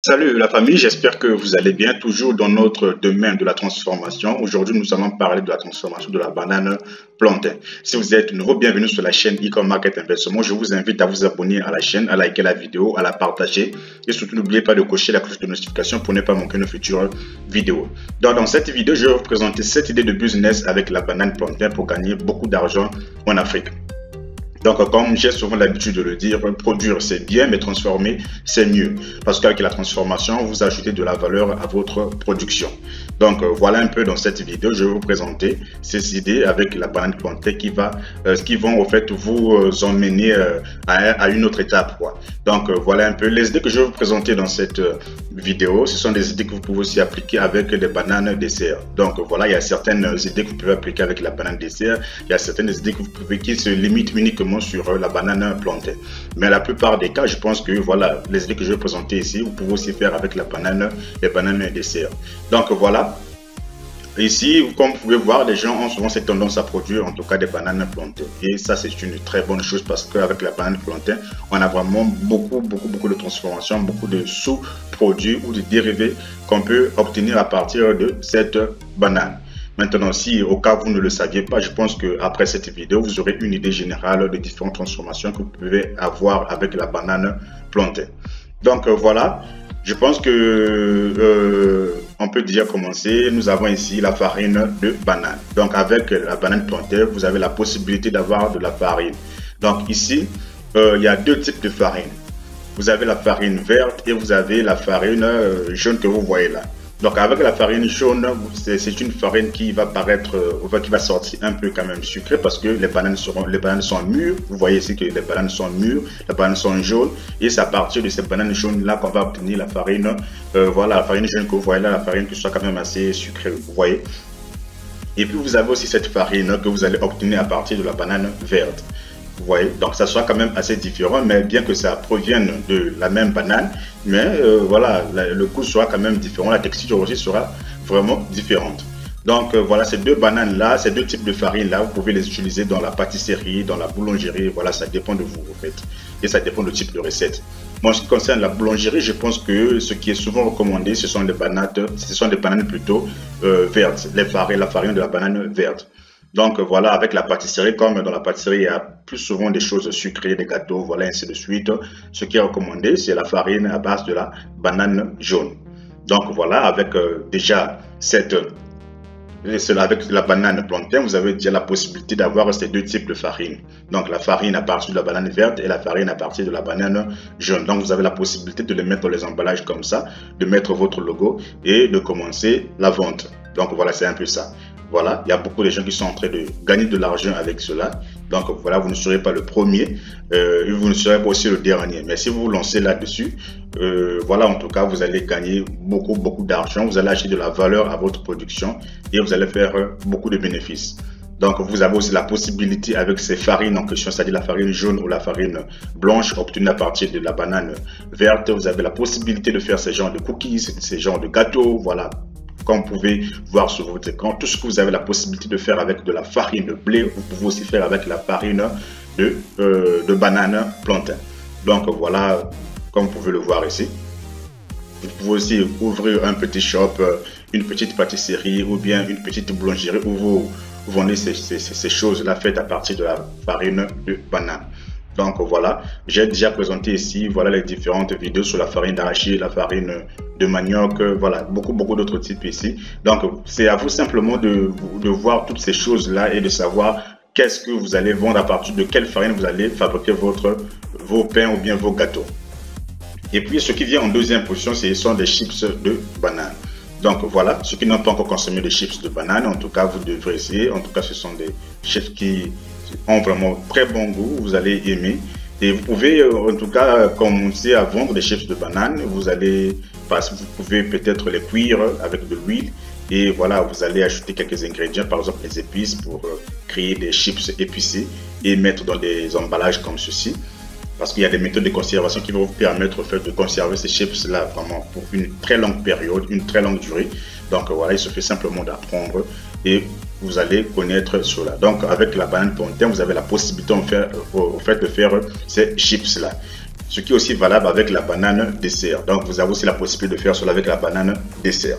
Salut la famille, j'espère que vous allez bien, toujours dans notre domaine de la transformation. Aujourd'hui, nous allons parler de la transformation de la banane plantain. Si vous êtes nouveau, bienvenue sur la chaîne e Market Investment. Je vous invite à vous abonner à la chaîne, à liker la vidéo, à la partager et surtout n'oubliez pas de cocher la cloche de notification pour ne pas manquer nos futures vidéos. Donc, dans cette vidéo, je vais vous présenter 7 idées de business avec la banane plantain pour gagner beaucoup d'argent en Afrique. Donc, comme j'ai souvent l'habitude de le dire, produire c'est bien, mais transformer c'est mieux. Parce qu'avec la transformation, vous ajoutez de la valeur à votre production. Donc, voilà un peu dans cette vidéo, je vais vous présenter ces idées avec la banane plantain qui vont en fait vous emmener à une autre étape, quoi. Donc, voilà un peu les idées que je vais vous présenter dans cette vidéo. Ce sont des idées que vous pouvez aussi appliquer avec les bananes dessert. Donc, voilà, il y a certaines idées que vous pouvez appliquer avec la banane dessert. Il y a certaines idées que vous pouvez qui se limitent uniquement sur la banane plantain. Mais la plupart des cas, je pense que voilà, les idées que je vais présenter ici, vous pouvez aussi faire avec les bananes dessert. Donc voilà, ici, comme vous pouvez voir, les gens ont souvent cette tendance à produire en tout cas des bananes plantain. Et ça, c'est une très bonne chose parce qu'avec la banane plantain, on a vraiment beaucoup de transformations, beaucoup de sous-produits ou de dérivés qu'on peut obtenir à partir de cette banane. Maintenant, si au cas où vous ne le saviez pas, je pense qu'après cette vidéo, vous aurez une idée générale de différentes transformations que vous pouvez avoir avec la banane plantain. Donc voilà, je pense que on peut déjà commencer. Nous avons ici la farine de banane. Donc avec la banane plantain, vous avez la possibilité d'avoir de la farine. Donc ici, il y a deux types de farine. Vous avez la farine verte et vous avez la farine jaune que vous voyez là. Donc avec la farine jaune, c'est une farine qui va paraître, qui va sortir un peu quand même sucrée parce que les bananes sont mûres. Vous voyez ici que les bananes sont mûres, les bananes sont jaunes et c'est à partir de ces bananes jaunes là qu'on va obtenir la farine. Voilà, la farine jaune que vous voyez là, la farine qui soit quand même assez sucrée, vous voyez. Et puis vous avez aussi cette farine que vous allez obtenir à partir de la banane verte. Vous voyez, donc ça soit quand même assez différent, mais bien que ça provienne de la même banane, mais voilà, le goût sera quand même différent, la texture aussi sera vraiment différente. Donc voilà, ces deux bananes-là, ces deux types de farine-là, vous pouvez les utiliser dans la pâtisserie, dans la boulangerie, voilà, ça dépend de vous en fait, et ça dépend du type de recette. Moi, en ce qui concerne la boulangerie, je pense que ce qui est souvent recommandé, ce sont des bananes plutôt vertes, la farine de la banane verte. Donc voilà, avec la pâtisserie, comme dans la pâtisserie, il y a plus souvent des choses sucrées, des gâteaux, voilà, ainsi de suite. Ce qui est recommandé, c'est la farine à base de la banane jaune. Donc voilà, avec déjà avec la banane plantain, vous avez déjà la possibilité d'avoir ces deux types de farine. Donc la farine à partir de la banane verte et la farine à partir de la banane jaune. Donc vous avez la possibilité de les mettre dans les emballages comme ça, de mettre votre logo et de commencer la vente. Donc voilà, c'est un peu ça. Voilà, il y a beaucoup de gens qui sont en train de gagner de l'argent avec cela. Donc voilà, vous ne serez pas le premier, et vous ne serez pas aussi le dernier. Mais si vous vous lancez là-dessus, voilà, en tout cas, vous allez gagner beaucoup d'argent. Vous allez acheter de la valeur à votre production et vous allez faire beaucoup de bénéfices. Donc vous avez aussi la possibilité avec ces farines en question, c'est-à-dire la farine jaune ou la farine blanche obtenue à partir de la banane verte. Vous avez la possibilité de faire ces genres de cookies, ces genres de gâteaux, voilà. Comme vous pouvez voir sur votre écran, tout ce que vous avez la possibilité de faire avec de la farine de blé, vous pouvez aussi faire avec la farine de banane plantain. Donc voilà, comme vous pouvez le voir ici. Vous pouvez aussi ouvrir un petit shop, une petite pâtisserie ou bien une petite boulangerie où vous vendez ces choses-là faites à partir de la farine de banane. Donc voilà, j'ai déjà présenté ici voilà les différentes vidéos sur la farine d'arachide, la farine de manioc, voilà beaucoup d'autres types ici. Donc c'est à vous simplement de voir toutes ces choses-là et de savoir qu'est-ce que vous allez vendre à partir de quelle farine vous allez fabriquer vos pains ou bien vos gâteaux. Et puis ce qui vient en deuxième position, ce sont des chips de banane. Donc voilà, ceux qui n'ont pas encore consommé des chips de banane, en tout cas vous devrez essayer. En tout cas ce sont des chips qui ont vraiment très bon goût, vous allez aimer. Et vous pouvez en tout cas commencer à vendre des chips de banane. Vous pouvez peut-être les cuire avec de l'huile. Et voilà, vous allez ajouter quelques ingrédients, par exemple les épices pour créer des chips épicés et mettre dans des emballages comme ceci. Parce qu'il y a des méthodes de conservation qui vont vous permettre de conserver ces chips-là vraiment pour une très longue période, une très longue durée. Donc voilà, il suffit simplement d'apprendre et vous allez connaître cela. Donc avec la banane plantain, vous avez la possibilité de faire ces chips-là. Ce qui est aussi valable avec la banane dessert. Donc vous avez aussi la possibilité de faire cela avec la banane dessert.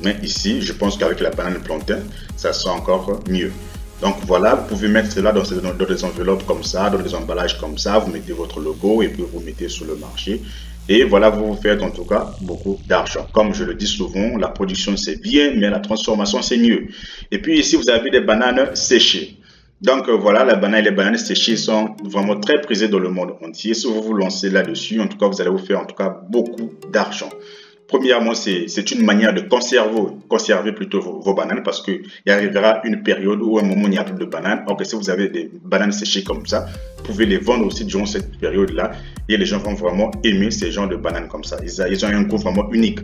Mais ici, je pense qu'avec la banane plantain, ça sera encore mieux. Donc voilà, vous pouvez mettre cela dans des enveloppes comme ça, dans des emballages comme ça. Vous mettez votre logo et puis vous mettez sur le marché. Et voilà, vous vous faites en tout cas beaucoup d'argent. Comme je le dis souvent, la production c'est bien, mais la transformation c'est mieux. Et puis ici, vous avez des bananes séchées. Donc voilà, les bananes séchées sont vraiment très prisées dans le monde entier. Si vous vous lancez là-dessus, en tout cas, vous allez vous faire en tout cas beaucoup d'argent. Premièrement, c'est une manière de conserver plutôt vos bananes parce qu'il arrivera une période où à un moment il n'y a plus de bananes. Donc si vous avez des bananes séchées comme ça, vous pouvez les vendre aussi durant cette période-là et les gens vont vraiment aimer ces genres de bananes comme ça. Ils ont un goût vraiment unique.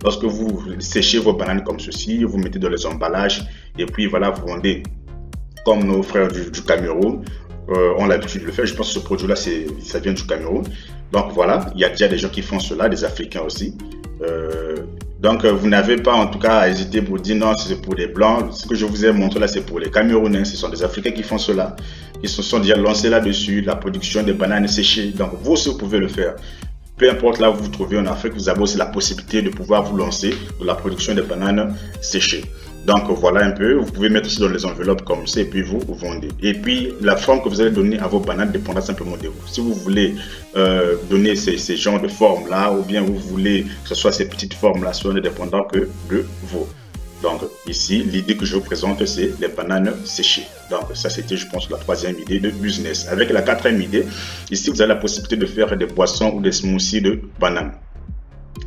Lorsque vous séchez vos bananes comme ceci, vous mettez dans les emballages et puis voilà, vous vendez comme nos frères du Cameroun ont l'habitude de le faire. Je pense que ce produit-là, ça vient du Cameroun. Donc voilà, il y a déjà des gens qui font cela, des Africains aussi. Donc vous n'avez pas en tout cas à hésiter pour dire non, c'est pour les blancs. Ce que je vous ai montré là, c'est pour les Camerounais. Ce sont des Africains qui font cela. Ils se sont déjà lancés là-dessus, la production des bananes séchées. Donc vous aussi, vous pouvez le faire. Peu importe là où vous vous trouvez en Afrique, vous avez aussi la possibilité de pouvoir vous lancer dans la production des bananes séchées. Donc voilà un peu, vous pouvez mettre aussi dans les enveloppes comme ça et puis vous vendez. Et puis la forme que vous allez donner à vos bananes dépendra simplement de vous. Si vous voulez donner ces genres de formes là ou bien vous voulez que ce soit ces petites formes là, cela ne dépendra que de vous. Donc ici, l'idée que je vous présente, c'est les bananes séchées. Donc ça, c'était, je pense, la troisième idée de business. Avec la quatrième idée, ici, vous avez la possibilité de faire des boissons ou des smoothies de bananes.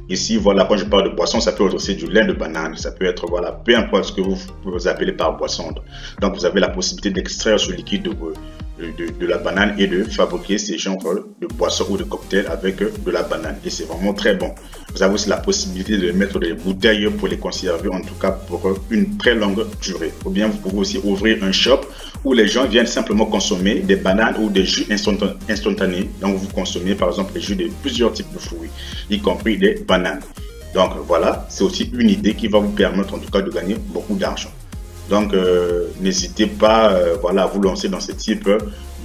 Ici, voilà, quand je parle de boisson, ça peut être aussi du lait de banane, ça peut être, voilà, peu importe ce que vous appelez par boisson. Donc, vous avez la possibilité d'extraire ce liquide de la banane et de fabriquer ces genres de boissons ou de cocktails avec de la banane. Et c'est vraiment très bon. Vous avez aussi la possibilité de mettre des bouteilles pour les conserver, en tout cas pour une très longue durée. Ou bien, vous pouvez aussi ouvrir un shop où les gens viennent simplement consommer des bananes ou des jus instantanés. Donc, vous consommez par exemple les jus de plusieurs types de fruits, y compris des bananes. Donc, voilà, c'est aussi une idée qui va vous permettre en tout cas de gagner beaucoup d'argent. Donc, n'hésitez pas voilà, à vous lancer dans ce type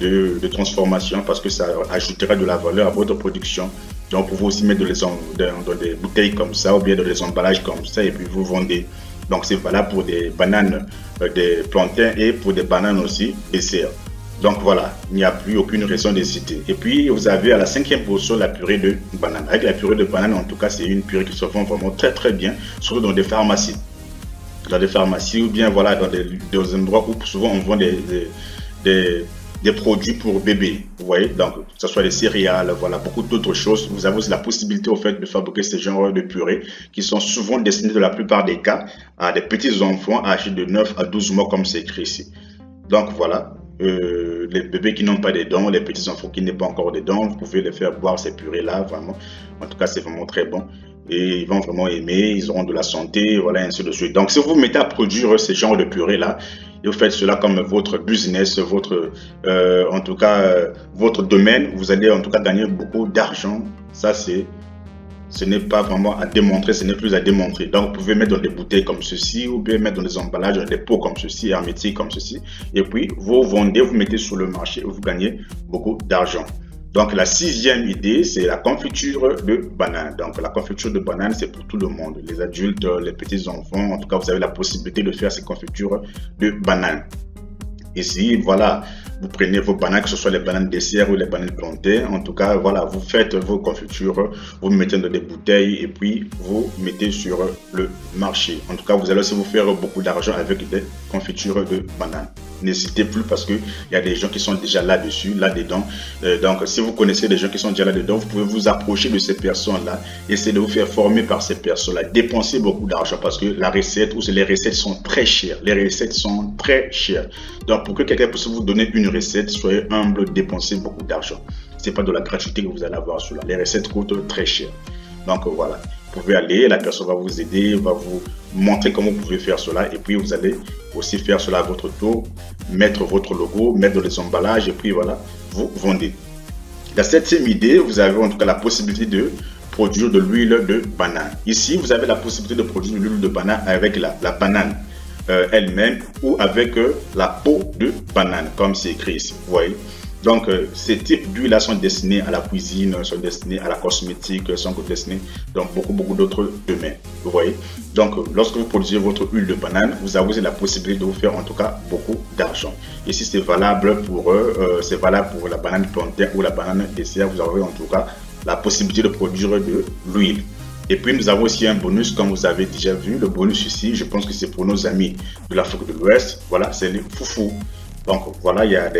de transformation parce que ça ajoutera de la valeur à votre production. Donc, vous pouvez aussi mettre dans des bouteilles comme ça ou bien dans des emballages comme ça et puis vous vendez. Donc, c'est valable pour des bananes, des plantains et pour des bananes aussi dessert. Donc, voilà, il n'y a plus aucune raison d'hésiter. Et puis, vous avez à la cinquième position la purée de banane. Avec la purée de banane, en tout cas, c'est une purée qui se vend vraiment très très bien, surtout dans des pharmacies. Dans des pharmacies ou bien voilà, dans des endroits où souvent on vend des produits pour bébés. Vous voyez, donc, que ce soit des céréales, voilà, beaucoup d'autres choses. Vous avez aussi la possibilité au fait de fabriquer ces genres de purées qui sont souvent destinés, dans la plupart des cas, à des petits enfants âgés de 9 à 12 mois, comme c'est écrit ici. Donc, voilà. Les bébés qui n'ont pas des dents, les petits enfants qui n'ont pas encore des dents, vous pouvez les faire boire ces purées-là, vraiment. En tout cas, c'est vraiment très bon. Et ils vont vraiment aimer, ils auront de la santé, voilà, ainsi de suite. Donc, si vous vous mettez à produire ce genre de purée-là, et vous faites cela comme votre business, en tout cas, votre domaine, vous allez en tout cas gagner beaucoup d'argent. Ça, ce n'est pas vraiment à démontrer, ce n'est plus à démontrer. Donc, vous pouvez mettre dans des bouteilles comme ceci, ou bien mettre dans des emballages, dans des pots comme ceci, hermétiques comme ceci. Et puis, vous vendez, vous mettez sur le marché et vous gagnez beaucoup d'argent. Donc, la sixième idée, c'est la confiture de banane. Donc, la confiture de banane, c'est pour tout le monde. Les adultes, les petits-enfants, en tout cas, vous avez la possibilité de faire ces confitures de banane. Ici, voilà, vous prenez vos bananes, que ce soit les bananes dessert ou les bananes plantains. En tout cas, voilà, vous faites vos confitures, vous mettez dans des bouteilles et puis vous mettez sur le marché. En tout cas, vous allez aussi vous faire beaucoup d'argent avec des confitures de bananes. N'hésitez plus parce qu'il y a des gens qui sont déjà là-dessus, là-dedans. Donc, si vous connaissez des gens qui sont déjà là-dedans, vous pouvez vous approcher de ces personnes-là, essayer de vous faire former par ces personnes-là, dépenser beaucoup d'argent parce que la recette ou les recettes sont très chères. Les recettes sont très chères. Donc, pour que quelqu'un puisse vous donner une recette, soyez humble, dépensez beaucoup d'argent. Ce n'est pas de la gratuité que vous allez avoir sur là. Les recettes coûtent très cher. Donc, voilà. Vous pouvez aller, la personne va vous aider, va vous montrer comment vous pouvez faire cela et puis vous allez aussi faire cela à votre tour, mettre votre logo, mettre dans les emballages et puis voilà, vous vendez. La septième idée, vous avez en tout cas la possibilité de produire de l'huile de banane. Ici, vous avez la possibilité de produire de l'huile de banane avec la banane elle-même ou avec la peau de banane, comme c'est écrit ici. Vous voyez. Donc, ces types d'huiles-là sont destinés à la cuisine, sont destinés à la cosmétique, sont destinés dans beaucoup d'autres domaines. Vous voyez? Donc, lorsque vous produisez votre huile de banane, vous avez la possibilité de vous faire en tout cas beaucoup d'argent. Et si c'est valable pour eux, c'est valable pour la banane plantain ou la banane dessert, vous avez en tout cas la possibilité de produire de l'huile. Et puis, nous avons aussi un bonus, comme vous avez déjà vu. Le bonus ici, je pense que c'est pour nos amis de l'Afrique de l'Ouest. Voilà, c'est les foufous. Donc, voilà, il y a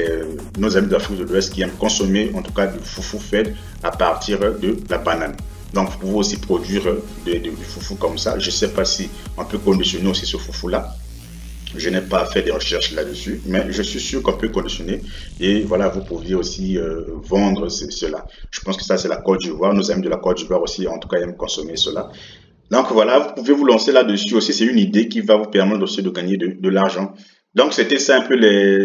nos amis de l'Afrique de l'Ouest qui aiment consommer, en tout cas, du foufou fait à partir de la banane. Donc, vous pouvez aussi produire du foufou comme ça. Je ne sais pas si on peut conditionner aussi ce foufou-là. Je n'ai pas fait des recherches là-dessus, mais je suis sûr qu'on peut conditionner. Et voilà, vous pouviez aussi vendre cela. Je pense que ça, c'est la Côte d'Ivoire. Nos amis de la Côte d'Ivoire aussi, en tout cas, aiment consommer cela. Donc voilà, vous pouvez vous lancer là-dessus aussi. C'est une idée qui va vous permettre aussi de gagner de l'argent. Donc c'était ça un peu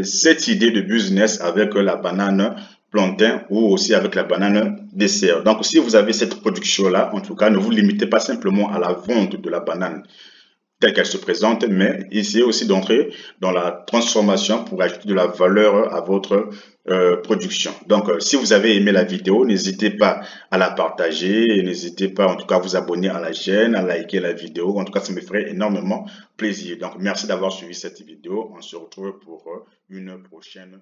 cette idée de business avec la banane plantain ou aussi avec la banane dessert. Donc si vous avez cette production-là, en tout cas, ne vous limitez pas simplement à la vente de la banane telle qu'elle se présente, mais essayez aussi d'entrer dans la transformation pour ajouter de la valeur à votre production. Donc, si vous avez aimé la vidéo, n'hésitez pas à la partager, n'hésitez pas en tout cas à vous abonner à la chaîne, à liker la vidéo. En tout cas, ça me ferait énormément plaisir. Donc, merci d'avoir suivi cette vidéo. On se retrouve pour une prochaine